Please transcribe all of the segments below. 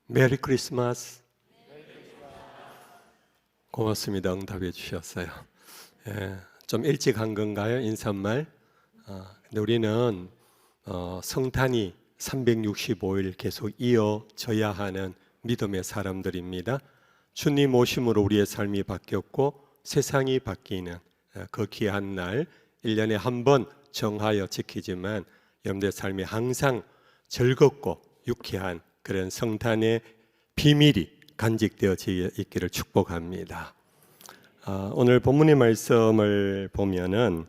메리 크리스마스. 고맙습니다. 응답해 주셨어요. 좀 일찍 한 건가요? 인사말. 근데 우리는 성탄이 365일 계속 이어져야 하는 믿음의 사람들입니다. 주님 오심으로 우리의 삶이 바뀌었고 세상이 바뀌는 그 귀한 날 1년에 한 번 정하여 지키지만 여러분들의 삶이 항상 즐겁고 유쾌한 그런 성탄의 비밀이 간직되어져 있기를 축복합니다. 오늘 본문의 말씀을 보면은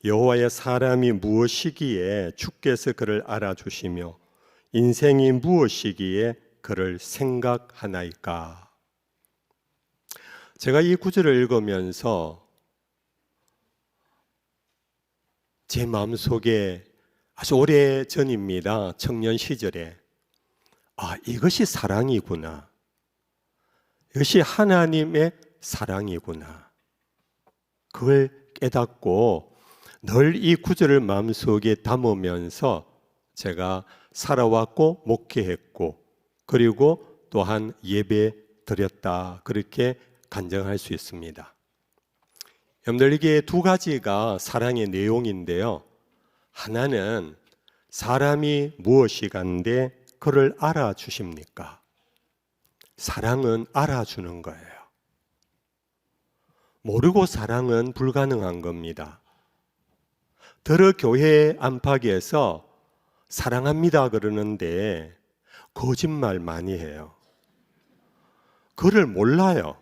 여호와의 사람이 무엇이기에 주께서 그를 알아주시며 인생이 무엇이기에 그를 생각하나이까. 제가 이 구절을 읽으면서 제 마음속에 아주 오래전입니다. 청년 시절에 이것이 사랑이구나. 이것이 하나님의 사랑이구나. 그걸 깨닫고 늘 이 구절을 마음속에 담으면서 제가 살아왔고 목회했고 그리고 또한 예배 드렸다. 그렇게 간증할 수 있습니다. 여러분들 이게 두 가지가 사랑의 내용인데요. 하나는 사람이 무엇이간데 그를 알아주십니까? 사랑은 알아주는 거예요. 모르고 사랑은 불가능한 겁니다. 들어 교회 안팎에서 사랑합니다 그러는데 거짓말 많이 해요. 그를 몰라요.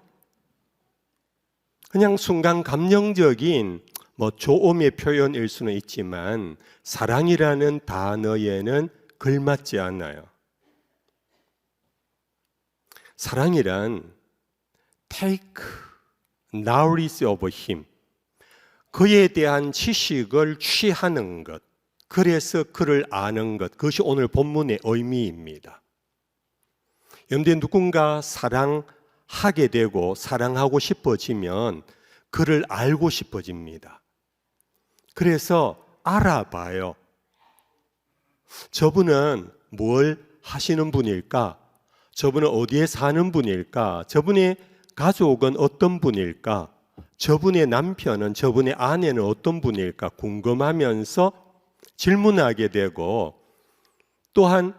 그냥 순간 감정적인 조음의 표현일 수는 있지만 사랑이라는 단어에는 걸맞지 않아요. 사랑이란 take knowledge of him, 그에 대한 지식을 취하는 것, 그래서 그를 아는 것, 그것이 오늘 본문의 의미입니다. 여러분들 누군가 사랑하게 되고 사랑하고 싶어지면 그를 알고 싶어집니다. 그래서 알아봐요. 저분은 뭘 하시는 분일까? 저분은 어디에 사는 분일까? 저분의 가족은 어떤 분일까? 저분의 남편은, 저분의 아내는 어떤 분일까? 궁금하면서 질문하게 되고 또한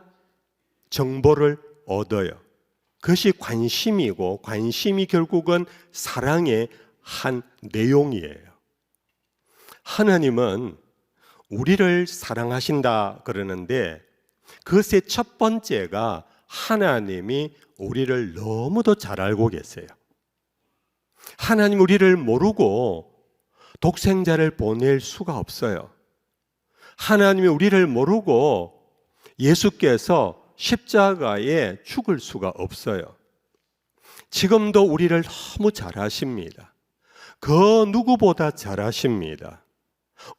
정보를 얻어요. 그것이 관심이고 관심이 결국은 사랑의 한 내용이에요. 하나님은 우리를 사랑하신다 그러는데 그것의 첫 번째가 하나님이 우리를 너무도 잘 알고 계세요. 하나님 우리를 모르고 독생자를 보낼 수가 없어요. 하나님이 우리를 모르고 예수께서 십자가에 죽을 수가 없어요. 지금도 우리를 너무 잘 아십니다. 그 누구보다 잘 아십니다.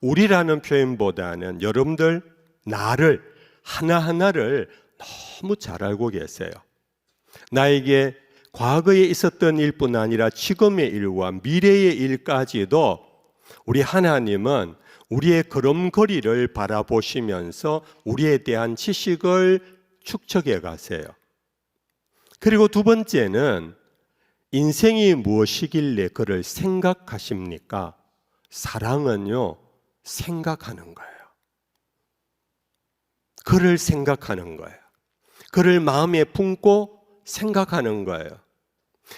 우리라는 표현보다는 여러분들 나를 하나하나를 너무 잘 알고 계세요. 나에게 과거에 있었던 일뿐 아니라 지금의 일과 미래의 일까지도 우리 하나님은 우리의 걸음걸이를 바라보시면서 우리에 대한 지식을 축적해 가세요. 그리고 두 번째는 인생이 무엇이길래 그를 생각하십니까? 사랑은요, 생각하는 거예요. 그를 생각하는 거예요. 그를 마음에 품고 생각하는 거예요.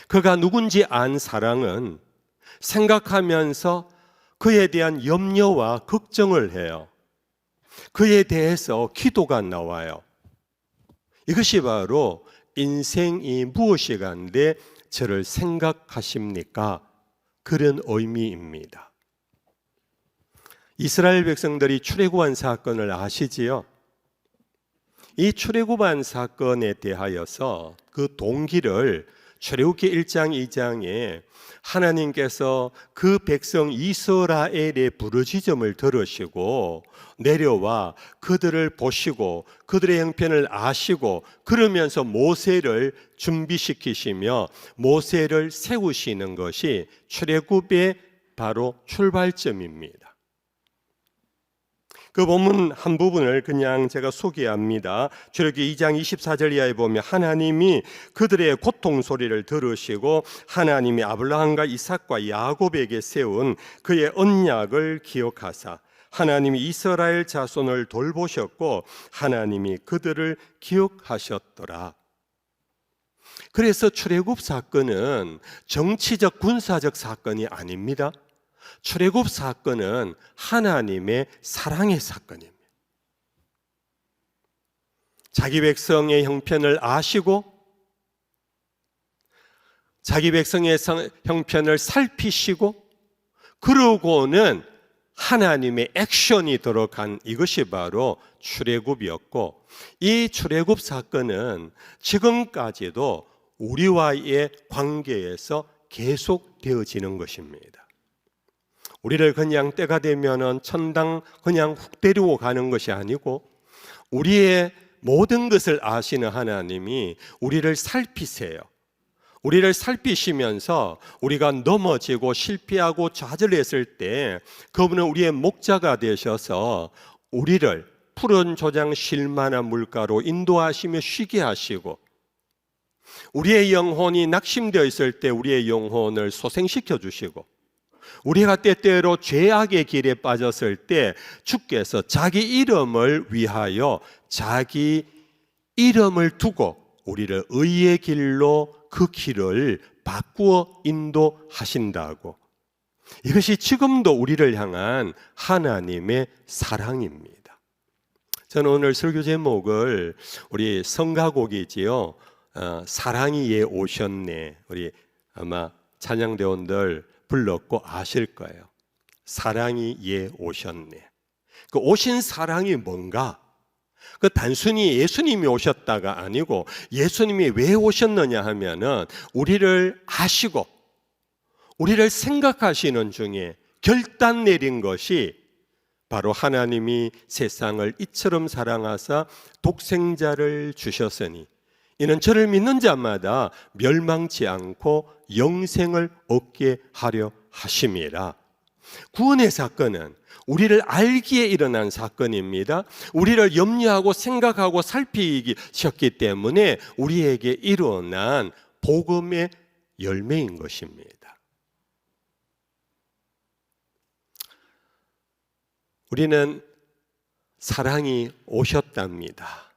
그가 누군지 안 사랑은 생각하면서 그에 대한 염려와 걱정을 해요. 그에 대해서 기도가 나와요. 이것이 바로 인생이 무엇이간데 저를 생각하십니까? 그런 의미입니다. 이스라엘 백성들이 출애굽한 사건을 아시지요? 이 출애굽한 사건에 대하여서 그 동기를 출애굽기 1장 2장에 하나님께서 그 백성 이스라엘의 부르짖음을 들으시고 내려와 그들을 보시고 그들의 형편을 아시고 그러면서 모세를 준비시키시며 모세를 세우시는 것이 출애굽의 바로 출발점입니다. 그 본문 한 부분을 그냥 제가 소개합니다. 출애굽기 2장 24절 이하에 보면 하나님이 그들의 고통 소리를 들으시고 하나님이 아브라함과 이삭과 야곱에게 세운 그의 언약을 기억하사 하나님이 이스라엘 자손을 돌보셨고 하나님이 그들을 기억하셨더라. 그래서 출애굽 사건은 정치적 군사적 사건이 아닙니다. 출애굽 사건은 하나님의 사랑의 사건입니다. 자기 백성의 형편을 아시고 자기 백성의 형편을 살피시고 그러고는 하나님의 액션이 들어간 이것이 바로 출애굽이었고 이 출애굽 사건은 지금까지도 우리와의 관계에서 계속되어지는 것입니다. 우리를 그냥 때가 되면은 천당 그냥 훅 데리고 가는 것이 아니고 우리의 모든 것을 아시는 하나님이 우리를 살피세요. 우리를 살피시면서 우리가 넘어지고 실패하고 좌절했을 때 그분은 우리의 목자가 되셔서 우리를 푸른 조장 쉴만한 물가로 인도하시며 쉬게 하시고 우리의 영혼이 낙심되어 있을 때 우리의 영혼을 소생시켜 주시고 우리가 때때로 죄악의 길에 빠졌을 때 주께서 자기 이름을 위하여 자기 이름을 두고 우리를 의의 길로 그 길을 바꾸어 인도하신다고. 이것이 지금도 우리를 향한 하나님의 사랑입니다. 저는 오늘 설교 제목을 우리 성가곡이지요. 사랑이 예 오셨네. 우리 아마 찬양대원들 불렀고 아실 거예요. 사랑이 예 오셨네. 그 오신 사랑이 뭔가? 그 단순히 예수님이 오셨다가 아니고 예수님이 왜 오셨느냐 하면은 우리를 아시고 우리를 생각하시는 중에 결단 내린 것이 바로 하나님이 세상을 이처럼 사랑하사 독생자를 주셨으니 이는 저를 믿는 자마다 멸망치 않고 영생을 얻게 하려 하심이라. 구원의 사건은 우리를 알기에 일어난 사건입니다. 우리를 염려하고 생각하고 살피셨기 때문에 우리에게 일어난 복음의 열매인 것입니다. 우리는 사랑이 오셨답니다.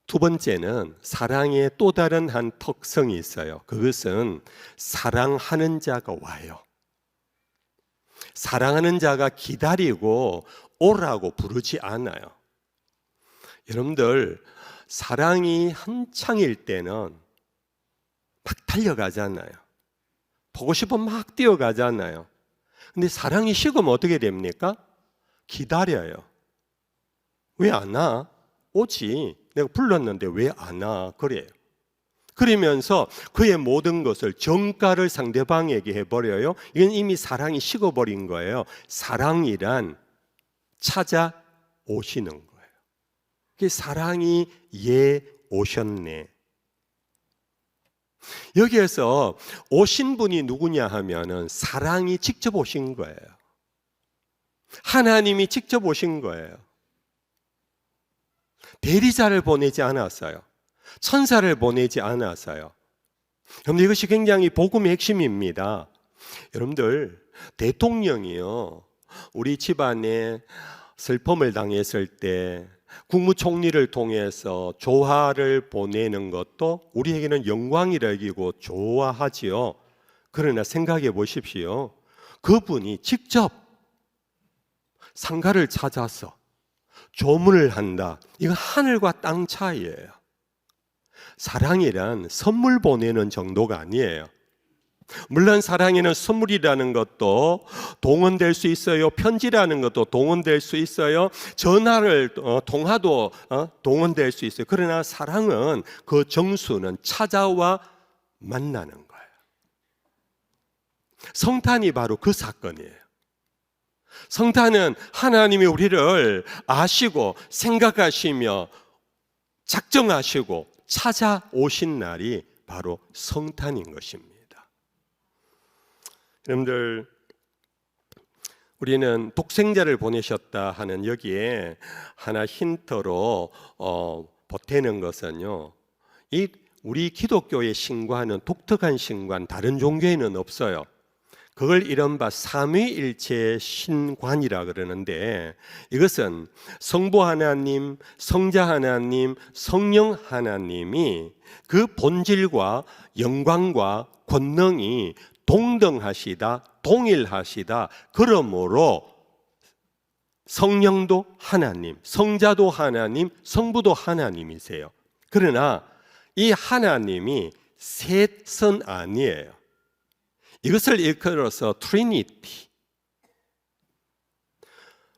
두 번째는 사랑의 또 다른 한 특성이 있어요. 그것은 사랑하는 자가 와요. 사랑하는 자가 기다리고 오라고 부르지 않아요. 여러분들 사랑이 한창일 때는 막 달려가잖아요. 보고 싶으면 막 뛰어가잖아요. 근데 사랑이 식으면 어떻게 됩니까? 기다려요. 왜 안 와? 오지. 내가 불렀는데 왜 안 와? 그래요. 그러면서 그의 모든 것을 정가를 상대방에게 해버려요. 이건 이미 사랑이 식어버린 거예요. 사랑이란 찾아오시는 거예요. 그 사랑이 예 오셨네. 여기에서 오신 분이 누구냐 하면은 사랑이 직접 오신 거예요. 하나님이 직접 오신 거예요. 대리자를 보내지 않았어요. 천사를 보내지 않았어요. 여러분들 이것이 굉장히 복음의 핵심입니다. 여러분들 대통령이요 우리 집안에 슬픔을 당했을 때 국무총리를 통해서 조화를 보내는 것도 우리에게는 영광이라 여기고 좋아하지요. 그러나 생각해 보십시오. 그분이 직접 상가를 찾아서 조문을 한다. 이건 하늘과 땅 차이예요. 사랑이란 선물 보내는 정도가 아니에요. 물론 사랑에는 선물이라는 것도 동원될 수 있어요. 편지라는 것도 동원될 수 있어요. 전화를 통화도 동원될 수 있어요. 그러나 사랑은 그 정수는 찾아와 만나는 거예요. 성탄이 바로 그 사건이에요. 성탄은 하나님이 우리를 아시고 생각하시며 작정하시고 찾아오신 날이 바로 성탄인 것입니다. 여러분들 우리는 독생자를 보내셨다 하는 여기에 하나 힌트로 보태는 것은요, 이 우리 기독교의 신과는 독특한 신관, 다른 종교에는 없어요. 그걸 이른바 삼위일체 신관이라 그러는데, 이것은 성부 하나님, 성자 하나님, 성령 하나님이 그 본질과 영광과 권능이 동등하시다, 동일하시다. 그러므로 성령도 하나님, 성자도 하나님, 성부도 하나님이세요. 그러나 이 하나님이 셋은 아니에요. 이것을 일컬어서 트리니티,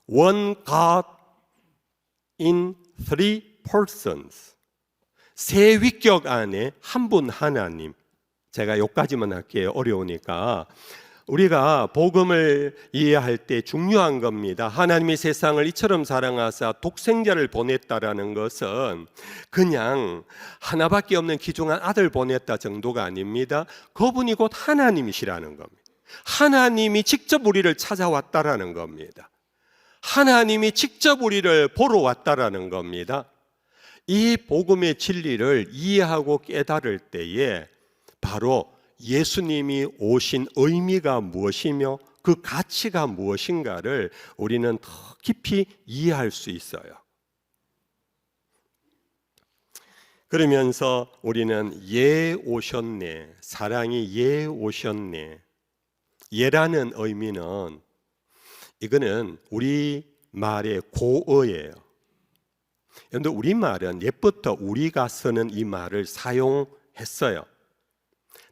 One God in three persons, 세 위격 안에 한 분 하나님. 제가 여기까지만 할게요. 어려우니까. 우리가 복음을 이해할 때 중요한 겁니다. 하나님이 세상을 이처럼 사랑하사 독생자를 보냈다라는 것은 그냥 하나밖에 없는 귀중한 아들 보냈다 정도가 아닙니다. 그분이 곧 하나님이시라는 겁니다. 하나님이 직접 우리를 찾아왔다라는 겁니다. 하나님이 직접 우리를 보러 왔다라는 겁니다. 이 복음의 진리를 이해하고 깨달을 때에 바로 예수님이 오신 의미가 무엇이며 그 가치가 무엇인가를 우리는 더 깊이 이해할 수 있어요. 그러면서 우리는 예 오셨네, 사랑이 예 오셨네. 예라는 의미는 이거는 우리 말의 고어예요. 그런데 우리 말은 옛부터 우리가 쓰는 이 말을 사용했어요.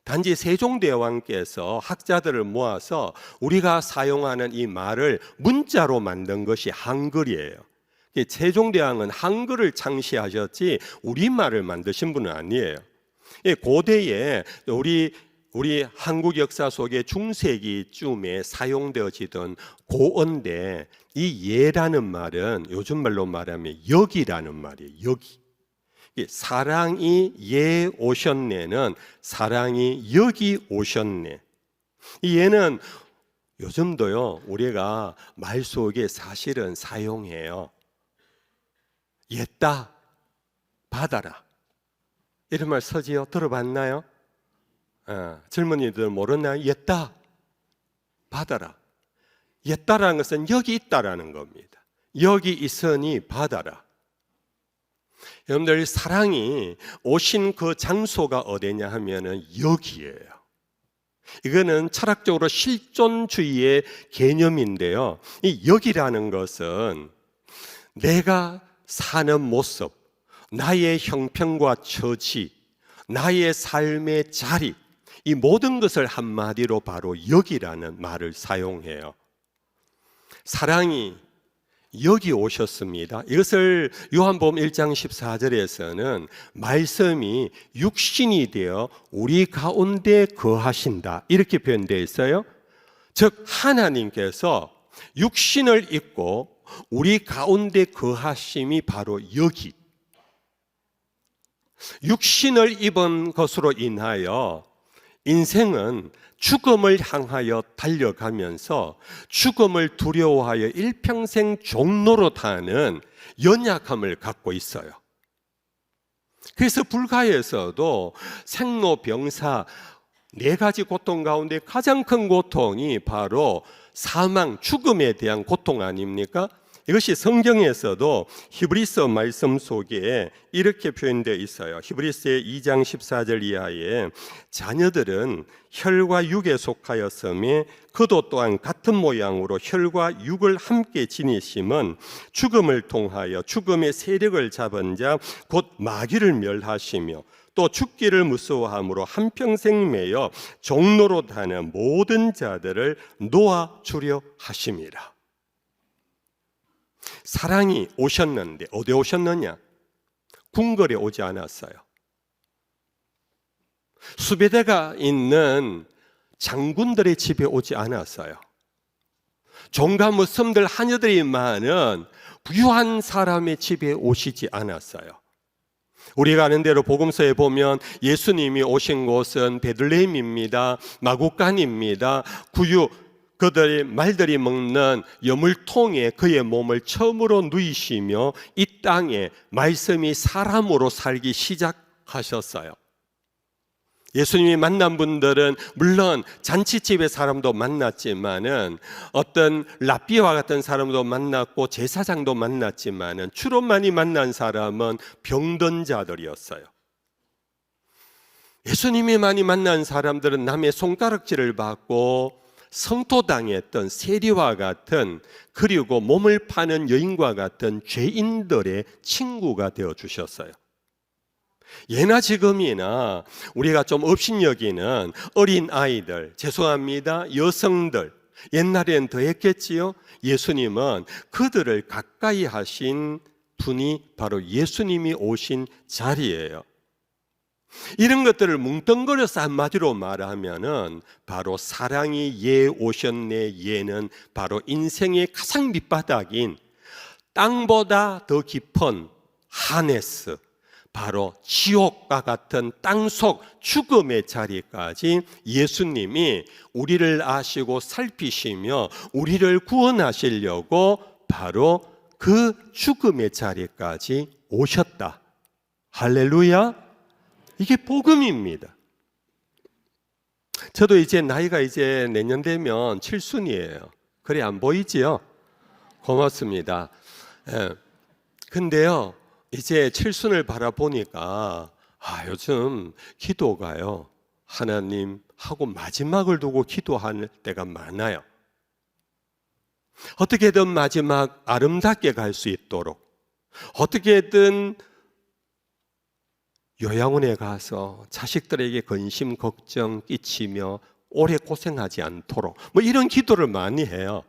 단지 세종대왕께서 학자들을 모아서 우리가 사용하는 이 말을 문자로 만든 것이 한글이에요. 세종대왕은 한글을 창시하셨지 우리말을 만드신 분은 아니에요. 고대에 우리 한국 역사 속에 중세기쯤에 사용되어지던 고어인데, 이 예라는 말은 요즘 말로 말하면 여기라는 말이에요. 여기. 사랑이 예 오셨네는 사랑이 여기 오셨네. 이 예는 요즘도요 우리가 말 속에 사실은 사용해요. 옛다 받아라, 이런 말 서지요? 들어봤나요? 젊은이들 모르나요? 옛다 받아라. 옛다라는 것은 여기 있다라는 겁니다. 여기 있으니 받아라. 여러분들, 사랑이 오신 그 장소가 어디냐 하면은 여기예요. 이거는 철학적으로 실존주의의 개념인데요. 이 여기라는 것은 내가 사는 모습, 나의 형편과 처지, 나의 삶의 자리, 이 모든 것을 한마디로 바로 여기라는 말을 사용해요. 사랑이 여기 오셨습니다. 이것을 요한복음 1장 14절에서는 말씀이 육신이 되어 우리 가운데 거하신다, 이렇게 표현되어 있어요. 즉 하나님께서 육신을 입고 우리 가운데 거하심이 바로 여기, 육신을 입은 것으로 인하여 인생은 죽음을 향하여 달려가면서 죽음을 두려워하여 일평생 종노릇하는 연약함을 갖고 있어요. 그래서 불가에서도 생로병사 4가지 고통 가운데 가장 큰 고통이 바로 사망, 죽음에 대한 고통 아닙니까? 이것이 성경에서도 히브리서 말씀 속에 이렇게 표현되어 있어요. 히브리서의 2장 14절 이하에 자녀들은 혈과 육에 속하였으며 그도 또한 같은 모양으로 혈과 육을 함께 지니심은 죽음을 통하여 죽음의 세력을 잡은 자 곧 마귀를 멸하시며 또 죽기를 무서워함으로 한평생 매여 종노릇하는 모든 자들을 놓아주려 하심이라. 사랑이 오셨는데 어디 오셨느냐? 궁궐에 오지 않았어요. 수배대가 있는 장군들의 집에 오지 않았어요. 종과 무섬들 하녀들이 많은 부유한 사람의 집에 오시지 않았어요. 우리가 아는 대로 복음서에 보면 예수님이 오신 곳은 베들레헴입니다. 마구간입니다. 그들이 말들이 먹는 여물통에 그의 몸을 처음으로 누이시며 이 땅에 말씀이 사람으로 살기 시작하셨어요. 예수님이 만난 분들은 물론 잔치집의 사람도 만났지만은 어떤 랍비와 같은 사람도 만났고 제사장도 만났지만은 주로 많이 만난 사람은 병든 자들이었어요. 예수님이 많이 만난 사람들은 남의 손가락질을 받고 성토당했던 세리와 같은, 그리고 몸을 파는 여인과 같은 죄인들의 친구가 되어 주셨어요. 예나 지금이나 우리가 좀 업신여기는 어린 아이들, 죄송합니다, 여성들, 옛날엔 더 했겠지요. 예수님은 그들을 가까이 하신 분이 바로 예수님이 오신 자리예요. 이런 것들을 뭉뚱그려서 한마디로 말하면은 바로 사랑이 예 오셨네. 예는 바로 인생의 가장 밑바닥인 땅보다 더 깊은 하네스, 바로 지옥과 같은 땅속 죽음의 자리까지 예수님이 우리를 아시고 살피시며 우리를 구원하시려고 바로 그 죽음의 자리까지 오셨다. 할렐루야. 이게 복음입니다. 저도 이제 나이가 이제 내년 되면 칠순이에요. 그래 안 보이지요? 고맙습니다. 근데요, 이제 칠순을 바라보니까 요즘 기도가요, 하나님 하고 마지막을 두고 기도할 때가 많아요. 어떻게든 마지막 아름답게 갈 수 있도록, 어떻게든 요양원에 가서 자식들에게 근심 걱정 끼치며 오래 고생하지 않도록 이런 기도를 많이 해요.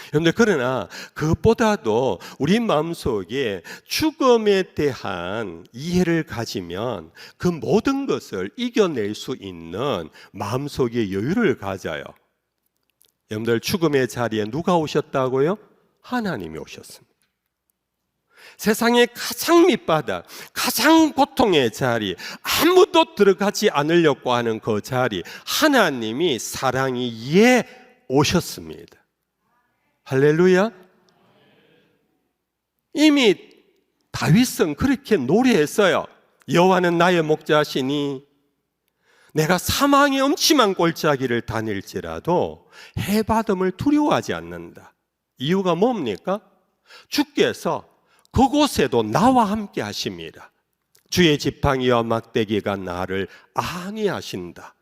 그런데 그러나 그것보다도 우리 마음속에 죽음에 대한 이해를 가지면 그 모든 것을 이겨낼 수 있는 마음속의 여유를 가져요. 여러분들, 죽음의 자리에 누가 오셨다고요? 하나님이 오셨습니다. 세상의 가장 밑바닥, 가장 고통의 자리, 아무도 들어가지 않으려고 하는 그 자리, 하나님이 사랑이 예 오셨습니다. 할렐루야. 이미 다윗은 그렇게 노래했어요. 여호와는 나의 목자시니 내가 사망의 음침한 골짜기를 다닐지라도 해받음을 두려워하지 않는다. 이유가 뭡니까? 주께서 그곳에도 나와 함께 하십니다. 주의 지팡이와 막대기가 나를 안위하신다.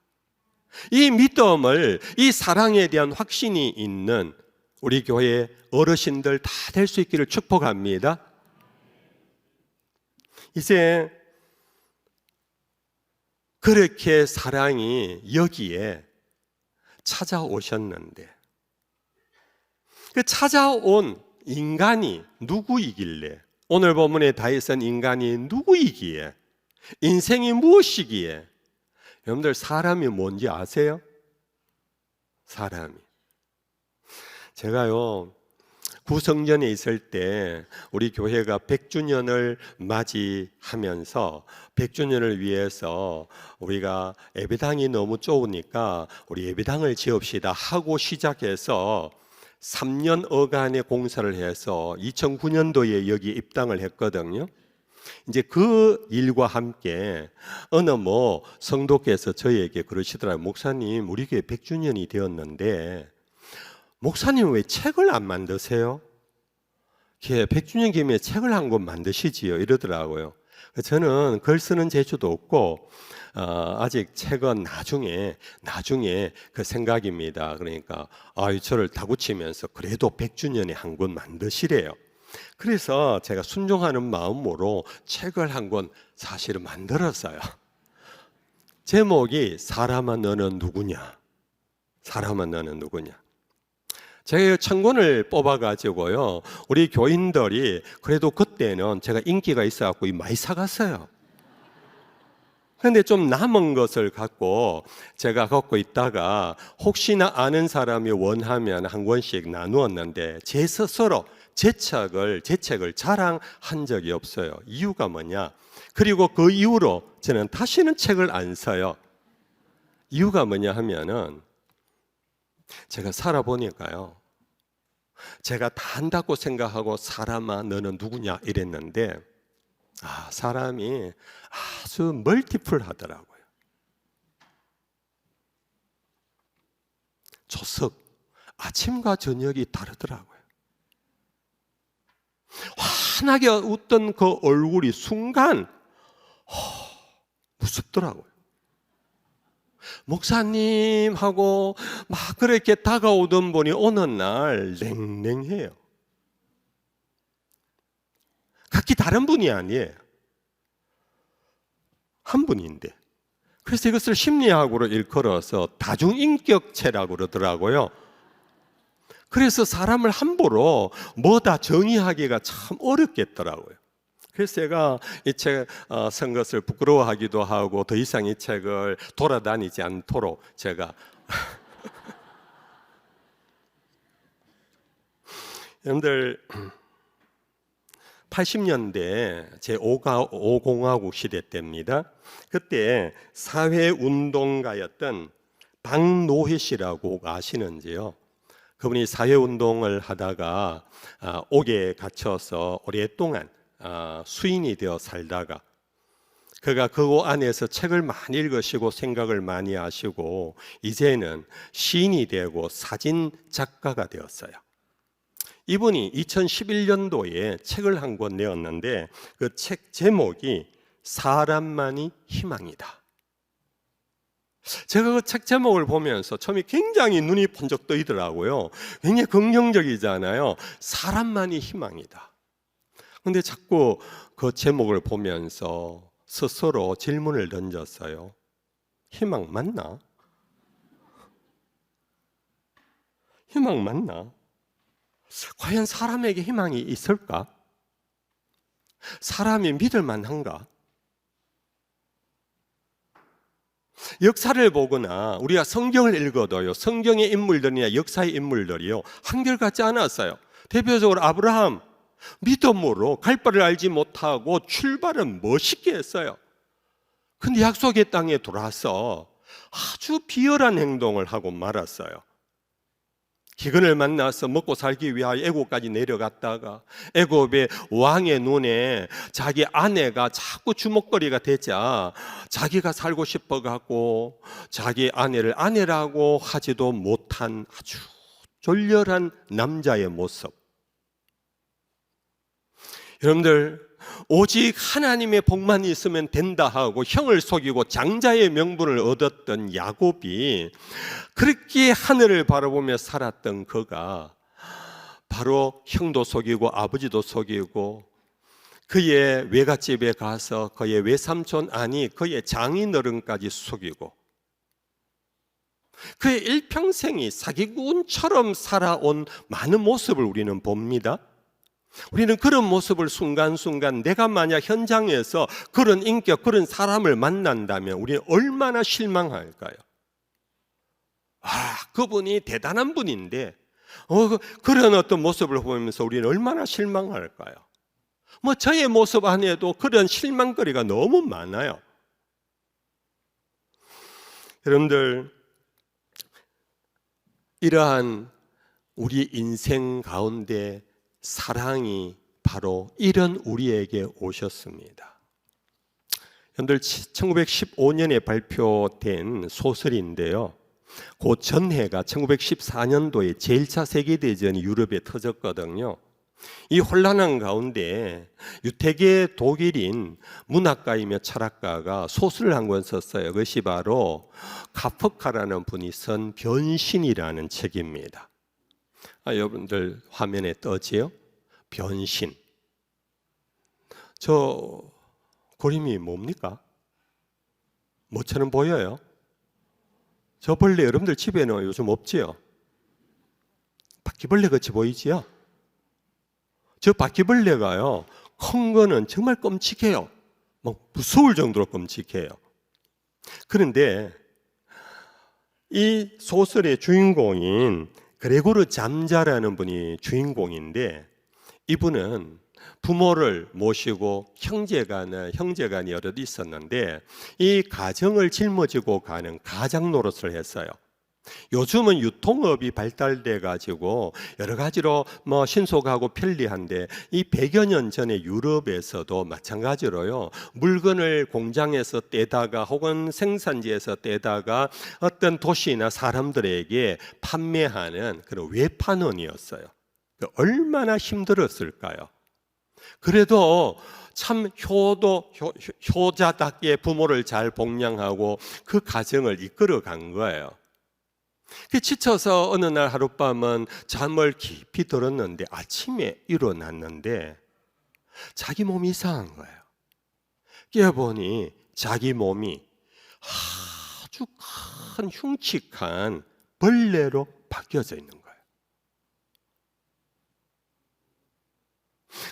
이 믿음을, 이 사랑에 대한 확신이 있는 우리 교회 어르신들 다 될 수 있기를 축복합니다. 이제 그렇게 사랑이 여기에 찾아오셨는데, 그 찾아온 인간이 누구이길래, 오늘 본문의 다윗은 인간이 누구이기에, 인생이 무엇이기에, 여러분들 사람이 뭔지 아세요? 사람이. 제가요, 구성전에 있을 때 우리 교회가 100주년을 맞이하면서 100주년을 위해서 우리가 예배당이 너무 좁으니까 우리 예배당을 지읍시다 하고 시작해서 3년 어간의 공사를 해서 2009년도에 여기 입당을 했거든요. 이제 그 일과 함께 어느 성도께서 저희에게 그러시더라고요. 목사님, 우리 교회 100주년이 되었는데 목사님 왜 책을 안 만드세요? 100주년 김에 책을 한 권 만드시지요, 이러더라고요. 저는 글 쓰는 재주도 없고 아직 책은 나중에 그 생각입니다. 그러니까 저를 다구치면서 그래도 100주년에 한 권 만드시래요. 그래서 제가 순종하는 마음으로 책을 한 권 사실은 만들었어요. 제목이 사람아 너는 누구냐? 사람아 너는 누구냐? 제가 천권을 뽑아가지고요, 우리 교인들이 그래도 그때는 제가 인기가 있어갖고 많이 사갔어요. 그런데 좀 남은 것을 갖고 제가 갖고 있다가 혹시나 아는 사람이 원하면 한 권씩 나누었는데 제 스스로 제 책을 자랑한 적이 없어요. 이유가 뭐냐? 그리고 그 이후로 저는 다시는 책을 안 써요. 이유가 뭐냐 하면은 제가 살아보니까요, 제가 다 안다고 생각하고 사람아 너는 누구냐 이랬는데 사람이 아주 멀티플 하더라고요. 조석, 아침과 저녁이 다르더라고요. 환하게 웃던 그 얼굴이 순간 무섭더라고요. 목사님 하고 막 그렇게 다가오던 분이 어느 날 냉랭해요. 각기 다른 분이 아니에요. 한 분인데. 그래서 이것을 심리학으로 일컬어서 다중인격체라고 그러더라고요. 그래서 사람을 함부로 뭐다 정의하기가 참 어렵겠더라고요. 그래서 제가 이 책 쓴 것을 부끄러워하기도 하고 더 이상 이 책을 돌아다니지 않도록 제가 여러분들 80년대 제5공화국 시대 때입니다. 그때 사회운동가였던 박노해 씨라고 아시는지요? 그분이 사회운동을 하다가 옥에 갇혀서 오랫동안 수인이 되어 살다가 그가 그 안에서 책을 많이 읽으시고 생각을 많이 하시고 이제는 시인이 되고 사진 작가가 되었어요. 이분이 2011년도에 책을 한 권 내었는데 그 책 제목이 사람만이 희망이다. 제가 그 책 제목을 보면서 처음에 굉장히 눈이 번쩍 뜨이더라고요. 굉장히 긍정적이잖아요. 사람만이 희망이다. 근데 자꾸 그 제목을 보면서 스스로 질문을 던졌어요. 희망 맞나? 희망 맞나? 과연 사람에게 희망이 있을까? 사람이 믿을 만한가? 역사를 보거나 우리가 성경을 읽어도요, 성경의 인물들이나 역사의 인물들이요 한결같지 않았어요. 대표적으로 아브라함, 믿음으로 갈 바를 알지 못하고 출발은 멋있게 했어요. 근데 약속의 땅에 돌아서 아주 비열한 행동을 하고 말았어요. 기근을 만나서 먹고 살기 위하여 애굽까지 내려갔다가 애굽의 왕의 눈에 자기 아내가 자꾸 주목거리가 되자 자기가 살고 싶어 갖고 자기 아내를 아내라고 하지도 못한 아주 졸렬한 남자의 모습. 여러분들, 오직 하나님의 복만 있으면 된다 하고 형을 속이고 장자의 명분을 얻었던 야곱이 그렇게 하늘을 바라보며 살았던 그가 바로 형도 속이고 아버지도 속이고 그의 외갓집에 가서 그의 외삼촌 아니 그의 장인어른까지 속이고 그의 일평생이 사기꾼처럼 살아온 많은 모습을 우리는 봅니다. 우리는 그런 모습을 순간순간 내가 만약 현장에서 그런 인격, 그런 사람을 만난다면 우리는 얼마나 실망할까요? 그분이 대단한 분인데 그런 어떤 모습을 보면서 우리는 얼마나 실망할까요? 저의 모습 안에도 그런 실망거리가 너무 많아요. 여러분들, 이러한 우리 인생 가운데 사랑이 바로 이런 우리에게 오셨습니다. 여러분들 1915년에 발표된 소설인데요. 그 전해가 1914년도에 제1차 세계대전이 유럽에 터졌거든요. 이 혼란한 가운데 유태계 독일인 문학가이며 철학가가 소설을 한 권 썼어요. 그것이 바로 카프카라는 분이 쓴 변신이라는 책입니다. 여러분들 화면에 떠지요? 변신. 저 그림이 뭡니까? 뭐처럼 보여요? 저 벌레 여러분들 집에는 요즘 없지요? 바퀴벌레 같이 보이지요? 저 바퀴벌레가요 큰 거는 정말 끔찍해요. 무서울 정도로 끔찍해요. 그런데 이 소설의 주인공인 그레고르 잠자라는 분이 주인공인데 이분은 부모를 모시고 형제간이 여럿 있었는데 이 가정을 짊어지고 가는 가장 노릇을 했어요. 요즘은 유통업이 발달돼 가지고 여러 가지로 신속하고 편리한데, 이 100여 년 전에 유럽에서도 마찬가지로요, 물건을 공장에서 떼다가 혹은 생산지에서 떼다가 어떤 도시나 사람들에게 판매하는 그런 외판원이었어요. 얼마나 힘들었을까요? 그래도 참 효자답게 부모를 잘 복양하고 그 가정을 이끌어 간 거예요. 지쳐서 어느 날 하룻밤은 잠을 깊이 들었는데 아침에 일어났는데 자기 몸이 이상한 거예요. 깨어보니 자기 몸이 아주 큰 흉측한 벌레로 바뀌어져 있는 거예요.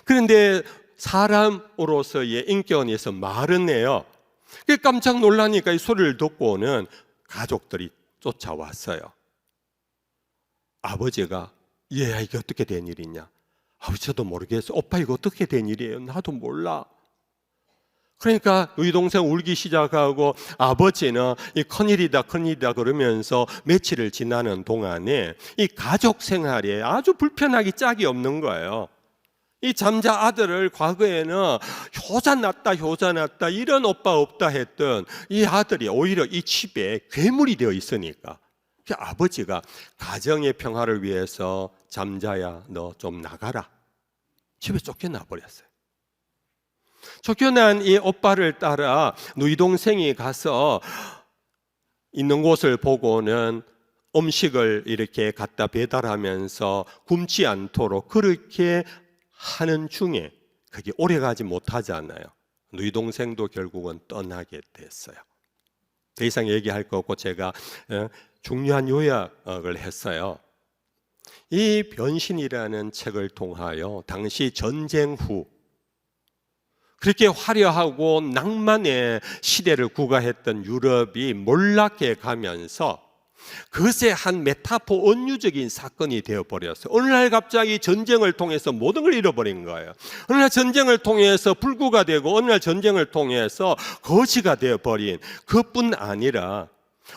그런데 사람으로서의 인격에서 말은 해요. 깜짝 놀라니까 이 소리를 듣고는 가족들이 쫓아왔어요. 아버지가 얘야 이게 어떻게 된 일이냐? 아버지 저도 모르겠어. 오빠 이거 어떻게 된 일이에요? 나도 몰라. 그러니까 우리 동생 울기 시작하고 아버지는 이 큰일이다 큰일이다 그러면서 며칠을 지나는 동안에 이 가족 생활에 아주 불편하기 짝이 없는 거예요. 이 잠자 아들을 과거에는 효자 났다 이런 오빠 없다 했던 이 아들이 오히려 이 집에 괴물이 되어 있으니까 아버지가 가정의 평화를 위해서 잠자야 너 좀 나가라, 집에 쫓겨나 버렸어요. 쫓겨난 이 오빠를 따라 누이 동생이 가서 있는 곳을 보고는 음식을 이렇게 갖다 배달하면서 굶지 않도록 그렇게 하는 중에 그게 오래가지 못하잖아요. 누이 동생도 결국은 떠나게 됐어요. 더 이상 얘기할 거 없고 제가 중요한 요약을 했어요. 이 변신이라는 책을 통하여 당시 전쟁 후 그렇게 화려하고 낭만의 시대를 구가했던 유럽이 몰락해 가면서 그것의 한 메타포 은유적인 사건이 되어버렸어요. 어느 날 갑자기 전쟁을 통해서 모든 걸 잃어버린 거예요. 어느 날 전쟁을 통해서 불구가 되고 어느 날 전쟁을 통해서 거지가 되어버린 그뿐 아니라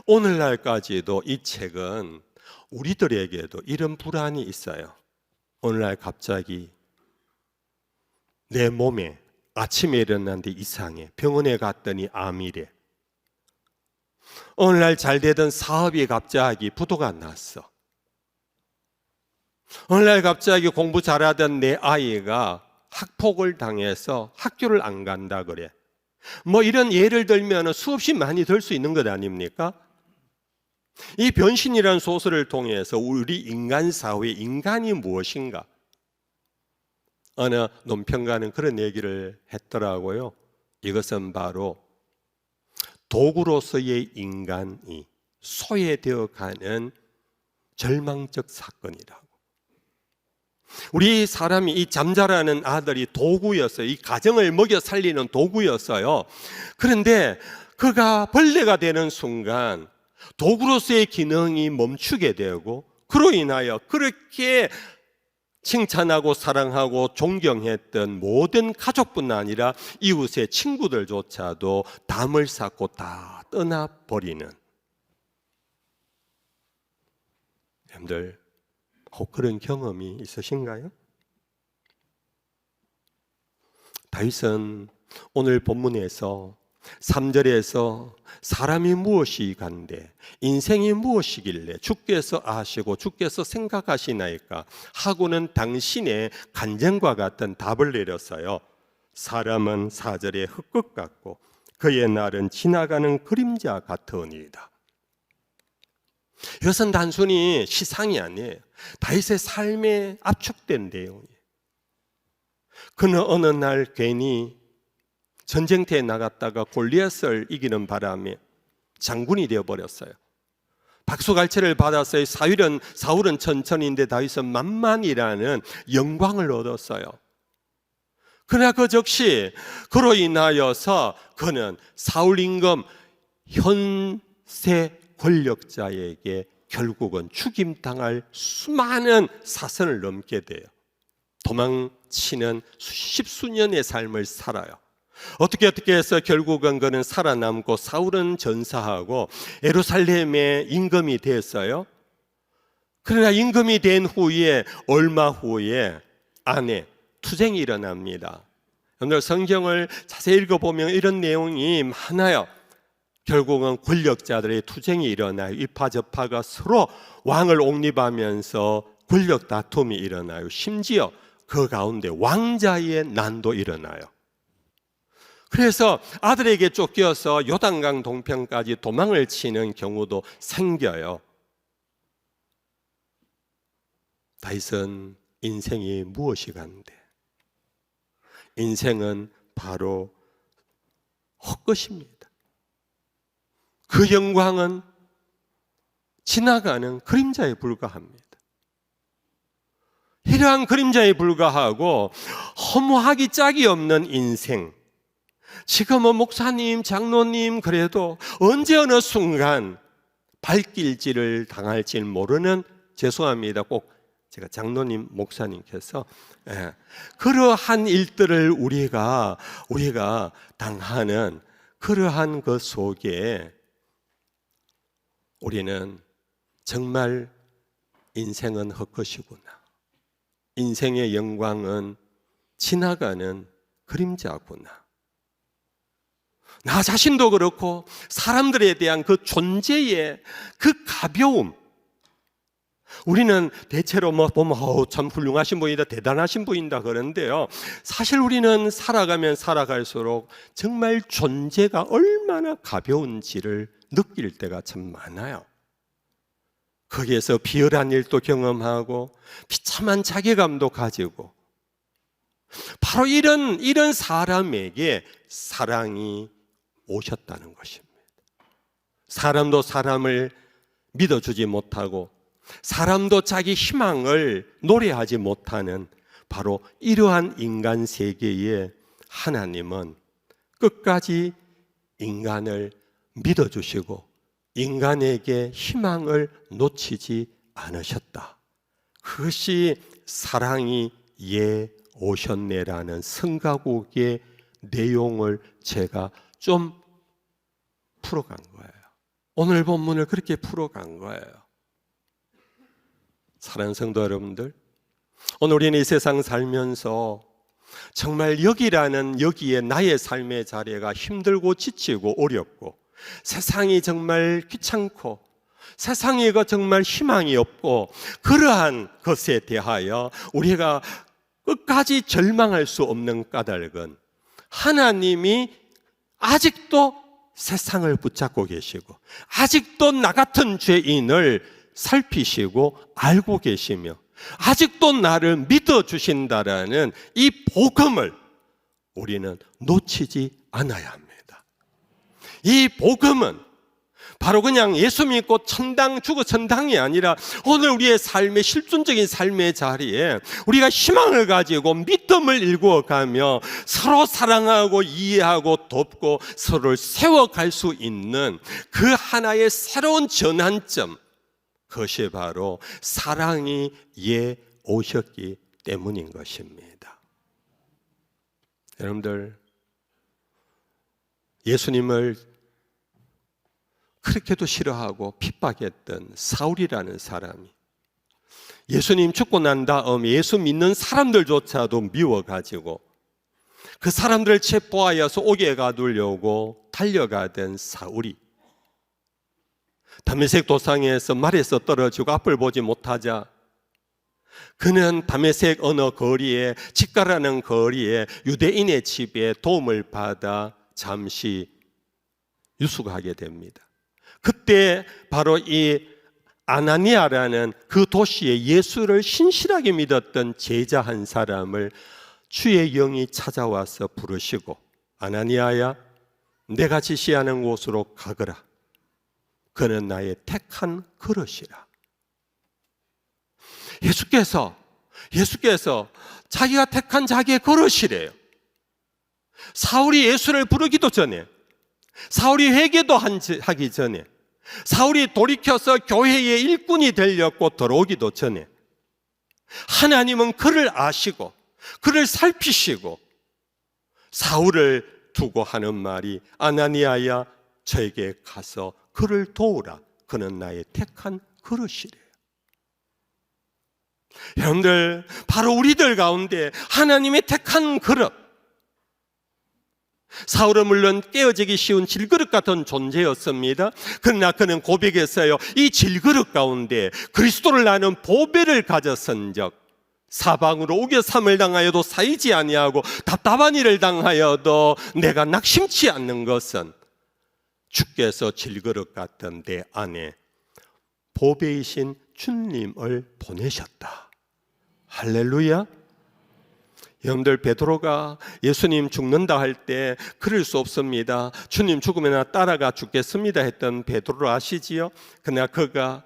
오늘날까지도 이 책은 우리들에게도 이런 불안이 있어요. 어느 날 갑자기 내 몸에 아침에 일어났는데 이상해. 병원에 갔더니 암이래. 어느 날 잘 되던 사업이 갑자기 부도가 났어. 어느 날 갑자기 공부 잘하던 내 아이가 학폭을 당해서 학교를 안 간다 그래. 이런 예를 들면 수없이 많이 들 수 있는 것 아닙니까? 이 변신이라는 소설을 통해서 우리 인간 사회, 인간이 무엇인가? 어느 논평가는 그런 얘기를 했더라고요. 이것은 바로 도구로서의 인간이 소외되어 가는 절망적 사건이라고. 우리 사람이 이 잠자라는 아들이 도구였어요. 이 가정을 먹여 살리는 도구였어요. 그런데 그가 벌레가 되는 순간 도구로서의 기능이 멈추게 되고 그로 인하여 그렇게 칭찬하고 사랑하고 존경했던 모든 가족뿐 아니라 이웃의 친구들조차도 담을 쌓고 다 떠나버리는, 여러분들 혹 그런 경험이 있으신가요? 다윗은 오늘 본문에서 3절에서 사람이 무엇이 간데 인생이 무엇이길래 주께서 아시고 주께서 생각하시나이까 하고는 당신의 간증과 같은 답을 내렸어요. 사람은 4절에 흙것 같고 그의 날은 지나가는 그림자 같으니이다. 이것은 단순히 시상이 아니에요. 다윗의 삶에 압축된 내용이에요. 그는 어느 날 괜히 전쟁터에 나갔다가 골리앗을 이기는 바람에 장군이 되어버렸어요. 박수갈채를 받았어요. 사울은 천천히인데 다윗은 만만이라는 영광을 얻었어요. 그러나 그 즉시 그로 인하여서 그는 사울 임금 현세 권력자에게 결국은 죽임당할 수많은 사선을 넘게 돼요. 도망치는 십수년의 삶을 살아요. 어떻게 해서 결국은 그는 살아남고 사울은 전사하고 예루살렘의 임금이 됐어요. 그러나 임금이 된 후에 얼마 후에 안에 투쟁이 일어납니다. 오늘 성경을 자세히 읽어보면 이런 내용이 많아요. 결국은 권력자들의 투쟁이 일어나요. 이파저파가 서로 왕을 옹립하면서 권력 다툼이 일어나요. 심지어 그 가운데 왕자의 난도 일어나요. 그래서 아들에게 쫓겨서 요단강 동편까지 도망을 치는 경우도 생겨요. 다윗은 인생이 무엇이 간데? 인생은 바로 헛것입니다. 그 영광은 지나가는 그림자에 불과합니다. 이러한 그림자에 불과하고 허무하기 짝이 없는 인생. 지금은 목사님, 장로님 그래도 언제 어느 순간 발길질을 당할지 모르는, 죄송합니다, 꼭 제가 장로님, 목사님께서 그러한 일들을 우리가 당하는 그러한 것 속에 우리는 정말 인생은 헛것이구나, 인생의 영광은 지나가는 그림자구나, 나 자신도 그렇고 사람들에 대한 그 존재의 그 가벼움, 우리는 대체로 보면 참 훌륭하신 분이다, 대단하신 분이다 그러는데요, 사실 우리는 살아가면 살아갈수록 정말 존재가 얼마나 가벼운지를 느낄 때가 참 많아요. 거기에서 비열한 일도 경험하고 비참한 자괴감도 가지고, 바로 이런 사람에게 사랑이 오셨다는 것입니다. 사람도 사람을 믿어주지 못하고 사람도 자기 희망을 노래하지 못하는 바로 이러한 인간 세계에 하나님은 끝까지 인간을 믿어주시고 인간에게 희망을 놓치지 않으셨다. 그것이 사랑이 오셨네라는 성가곡의 내용을 제가 좀 풀어간 거예요. 오늘 본문을 그렇게 풀어간 거예요. 사랑하는 성도 여러분들, 오늘 우리는 이 세상 살면서 정말 여기에 나의 삶의 자리가 힘들고 지치고 어렵고 세상이 정말 귀찮고 세상에 정말 희망이 없고, 그러한 것에 대하여 우리가 끝까지 절망할 수 없는 까닭은 하나님이 아직도 세상을 붙잡고 계시고 아직도 나 같은 죄인을 살피시고 알고 계시며 아직도 나를 믿어주신다라는 이 복음을 우리는 놓치지 않아야 합니다. 이 복음은 바로 그냥 예수 믿고 죽어 천당이 아니라 오늘 우리의 삶의 실존적인 삶의 자리에 우리가 희망을 가지고 믿음을 일구어가며 서로 사랑하고 이해하고 돕고 서로를 세워갈 수 있는 그 하나의 새로운 전환점, 그것이 바로 사랑이 오셨기 때문인 것입니다. 여러분들, 예수님을 그렇게도 싫어하고 핍박했던 사울이라는 사람이 예수님 죽고 난 다음 예수 믿는 사람들조차도 미워가지고 그 사람들을 체포하여서 옥에 가두려고 달려가던 사울이 다메섹 도상에서 말에서 떨어지고 앞을 보지 못하자 그는 다메섹 어느 거리에, 직가라는 거리에 유대인의 집에 도움을 받아 잠시 유숙하게 됩니다. 그때 바로 이 아나니아라는 그 도시에 예수를 신실하게 믿었던 제자 한 사람을 주의 영이 찾아와서 부르시고, 아나니아야, 내가 지시하는 곳으로 가거라. 그는 나의 택한 그릇이라. 예수께서 자기가 택한 자기의 그릇이래요. 사울이 예수를 부르기도 전에, 사울이 회개도 하기 전에, 사울이 돌이켜서 교회의 일꾼이 되려고 들어오기도 전에 하나님은 그를 아시고 그를 살피시고 사울을 두고 하는 말이 아나니아야 저에게 가서 그를 도우라. 그는 나의 택한 그릇이래요. 여러분들, 바로 우리들 가운데 하나님의 택한 그릇, 사울은 물론 깨어지기 쉬운 질그릇 같은 존재였습니다. 그러나 그는 고백했어요. 이 질그릇 가운데 그리스도를 아는 보배를 가졌은즉 사방으로 우겨삼을 당하여도 사이지 아니하고 답답한 일을 당하여도 내가 낙심치 않는 것은 주께서 질그릇 같은 내 안에 보배이신 주님을 보내셨다. 할렐루야. 여러분들, 베드로가 예수님 죽는다 할 때 그럴 수 없습니다, 주님 죽으면 나 따라가 죽겠습니다 했던 베드로 아시지요? 그러나 그가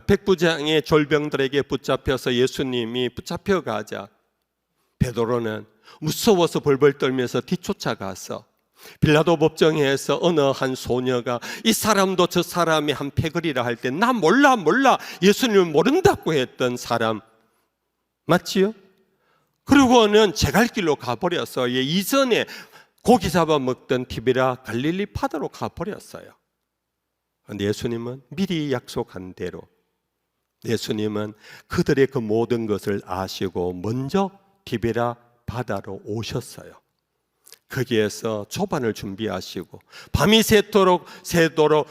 백부장의 졸병들에게 붙잡혀서 예수님이 붙잡혀가자 베드로는 무서워서 벌벌 떨면서 뒤쫓아가서 빌라도 법정에서 어느 한 소녀가 이 사람도 저 사람이 한 패거리라 할 때 나 몰라 예수님을 모른다고 했던 사람 맞지요? 그리고는 제갈길로 가버렸어요. 이전에 고기 잡아 먹던 티베라 갈릴리 파도로 가버렸어요. 그런데 예수님은 미리 약속한 대로 예수님은 그들의 그 모든 것을 아시고 먼저 티베라 바다로 오셨어요. 거기에서 조반을 준비하시고 밤이 새도록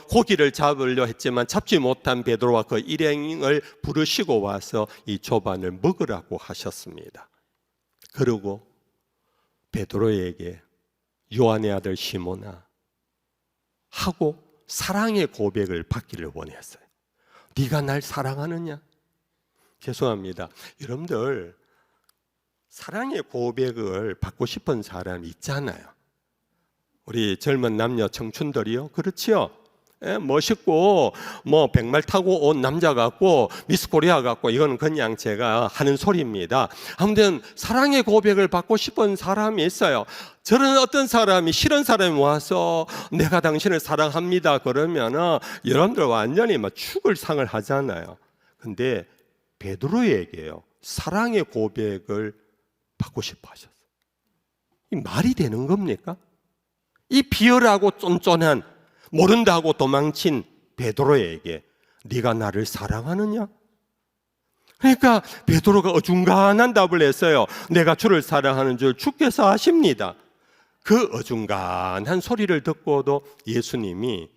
고기를 잡으려 했지만 잡지 못한 베드로와 그 일행을 부르시고 와서 이 조반을 먹으라고 하셨습니다. 그리고 베드로에게 요한의 아들 시몬아 하고 사랑의 고백을 받기를 원했어요. 네가 날 사랑하느냐? 죄송합니다, 여러분들, 사랑의 고백을 받고 싶은 사람 있잖아요. 우리 젊은 남녀 청춘들이요, 그렇지요? 멋있고 백말 타고 온 남자 같고 미스 코리아 같고 이건 그냥 제가 하는 소리입니다. 아무튼 사랑의 고백을 받고 싶은 사람이 있어요. 저는 어떤 사람이 싫은 사람이 와서 내가 당신을 사랑합니다 그러면 여러분들 완전히 막 죽을 상을 하잖아요. 근데 베드로에게요 사랑의 고백을 받고 싶어 하셨어요. 이 말이 되는 겁니까? 이 비열하고 쫀쫀한 모른다고 도망친 베드로에게 네가 나를 사랑하느냐? 그러니까 베드로가 어중간한 답을 했어요. 내가 주를 사랑하는 줄 주께서 아십니다. 그 어중간한 소리를 듣고도 예수님이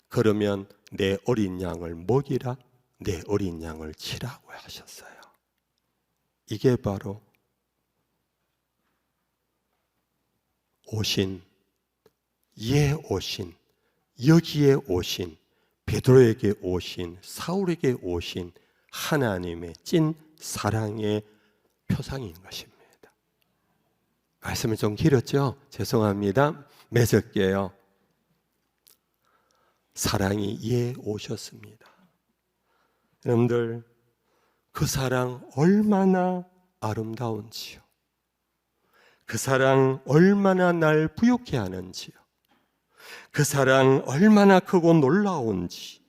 그러면 내 어린 양을 먹이라, 내 어린 양을 치라고 하셨어요. 이게 바로 여기에 오신 베드로에게 오신 사울에게 오신 하나님의 찐 사랑의 표상인 것입니다. 말씀이 좀 길었죠? 죄송합니다. 맺을게요. 사랑이 오셨습니다. 여러분들, 그 사랑 얼마나 아름다운지요. 그 사랑 얼마나 날 부욕해 하는지요. 그 사랑 얼마나 크고 놀라운지,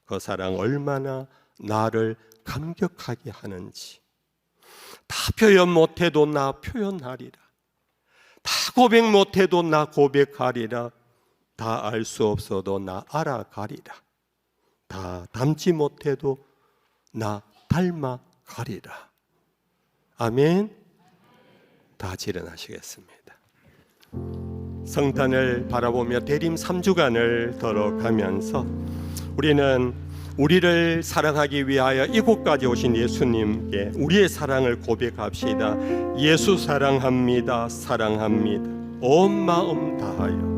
그 사랑 얼마나 나를 감격하게 하는지, 다 표현 못해도 나 표현하리라, 다 고백 못해도 나 고백하리라, 다 알 수 없어도 나 알아가리라, 다 닮지 못해도 나 닮아가리라. 아멘. 다 일어나시겠습니다. 성탄을 바라보며 대림 3주간을 걸어가면서 우리는 우리를 사랑하기 위하여 이곳까지 오신 예수님께 우리의 사랑을 고백합시다. 예수 사랑합니다. 사랑합니다. 온 마음 다하여